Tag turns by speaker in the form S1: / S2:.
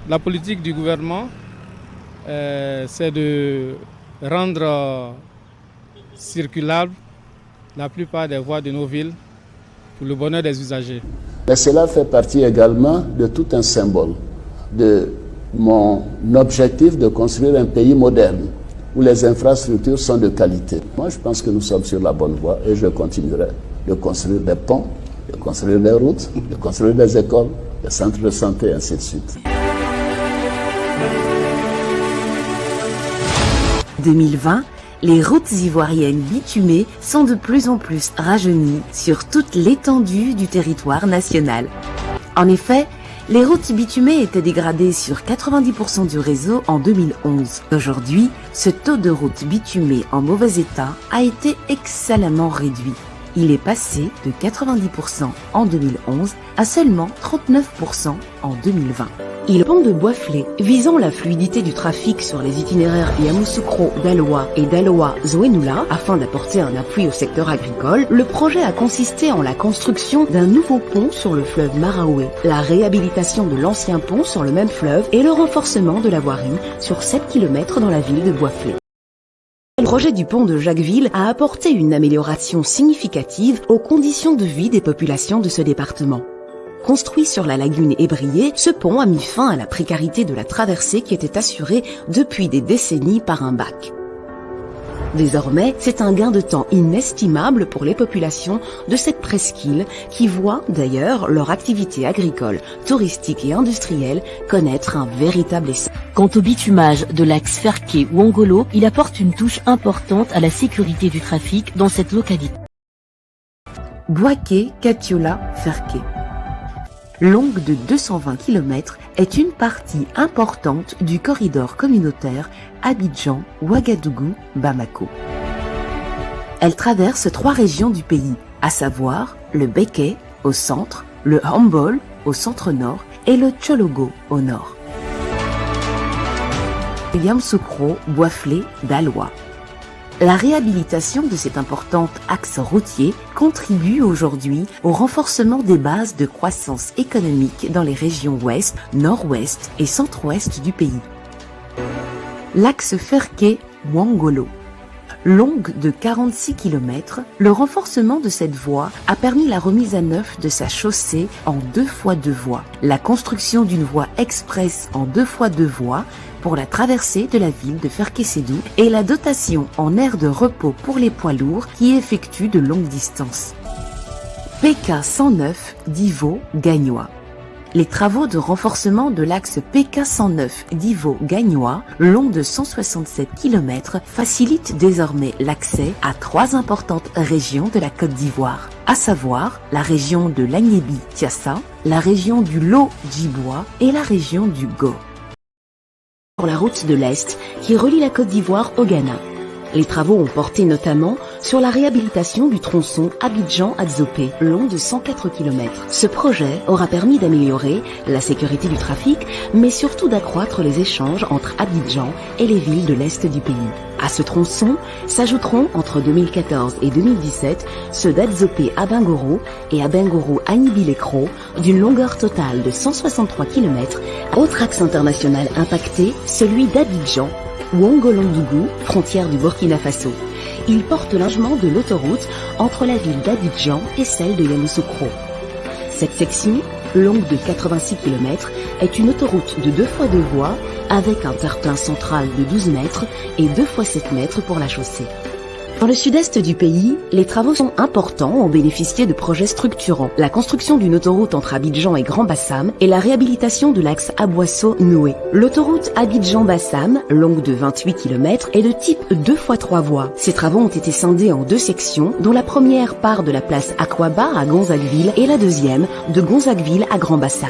S1: La politique du gouvernement, c'est de rendre circulables la plupart des voies de nos villes pour le bonheur des usagers.
S2: Mais cela fait partie également de tout un symbole de mon objectif de construire un pays moderne où les infrastructures sont de qualité. Moi, je pense que nous sommes sur la bonne voie et je continuerai de construire des ponts, de construire des routes, de construire des écoles, des centres de santé, et ainsi de suite.
S3: 2020, les routes ivoiriennes bitumées sont de plus en plus rajeunies sur toute l'étendue du territoire national. En effet, les routes bitumées étaient dégradées sur 90% du réseau en 2011. Aujourd'hui, ce taux de routes bitumées en mauvais état a été excellemment réduit. Il est passé de 90% en 2011 à seulement 39% en 2020. Le pont de Boisflé, visant la fluidité du trafic sur les itinéraires Yamoussoukro-Daloa et Daloa-Zouenoula afin d'apporter un appui au secteur agricole, le projet a consisté en la construction d'un nouveau pont sur le fleuve Maraoué, la réhabilitation de l'ancien pont sur le même fleuve et le renforcement de la voirie sur 7 km dans la ville de Boisflé. Le projet du pont de Jacquesville a apporté une amélioration significative aux conditions de vie des populations de ce département. Construit sur la lagune ébriée, ce pont a mis fin à la précarité de la traversée qui était assurée depuis des décennies par un bac. Désormais, c'est un gain de temps inestimable pour les populations de cette presqu'île qui voient d'ailleurs leur activité agricole, touristique et industrielle connaître un véritable essor.
S4: Quant au bitumage de l'axe Ferké-Wongolo, il apporte une touche importante à la sécurité du trafic dans cette localité.
S3: Bouaké-Katiola-Ferké. Longue de 220 km, est une partie importante du corridor communautaire Abidjan-Ouagadougou-Bamako. Elle traverse 3 régions du pays, à savoir le Béké au centre, le Hambol au centre-nord et le Tchologo au nord. Yamoussoukro, Boisflé, Daloa. La réhabilitation de cet important axe routier contribue aujourd'hui au renforcement des bases de croissance économique dans les régions ouest, nord-ouest et centre-ouest du pays. L'axe Ferké-Wongolo. Longue de 46 km, le renforcement de cette voie a permis la remise à neuf de sa chaussée en 2x2 voies, la construction d'une voie express en 2x2 voies pour la traversée de la ville de Ferké-Sédou et la dotation en aire de repos pour les poids lourds qui effectuent de longues distances. PK 109 Divo-Gagnois. Les travaux de renforcement de l'axe PK 109 Divo-Gagnois, long de 167 km, facilitent désormais l'accès à 3 importantes régions de la Côte d'Ivoire, à savoir la région de l'Agnébi-Tiassa, la région du Lot-Djibois et la région du Go. Pour la route de l'Est qui relie la Côte d'Ivoire au Ghana. Les travaux ont porté notamment sur la réhabilitation du tronçon Abidjan-Adzopé, long de 104 km. Ce projet aura permis d'améliorer la sécurité du trafic, mais surtout d'accroître les échanges entre Abidjan et les villes de l'Est du pays. À ce tronçon s'ajouteront entre 2014 et 2017 ceux d'Adzopé à Bingoro et à Bingoro à Nibi-Lekro, d'une longueur totale de 163 km. Autre axe international impacté, celui d'Abidjan, Ouangolondougou, frontière du Burkina Faso. Il porte l'allongement de l'autoroute entre la ville d'Abidjan et celle de Yamoussoukro. Cette section, longue de 86 km, est une autoroute de 2x2 voies avec un terre-plein central de 12 mètres et 2x7 mètres pour la chaussée. Dans le sud-est du pays, les travaux sont importants, ont bénéficié de projets structurants. La construction d'une autoroute entre Abidjan et Grand-Bassam et la réhabilitation de l'axe Aboisseau-Noué. L'autoroute Abidjan-Bassam, longue de 28 km, est de type 2x3 voies. Ces travaux ont été scindés en 2 sections, dont la première part de la place Akwaba à Gonzagueville et la deuxième de Gonzagueville à Grand-Bassam.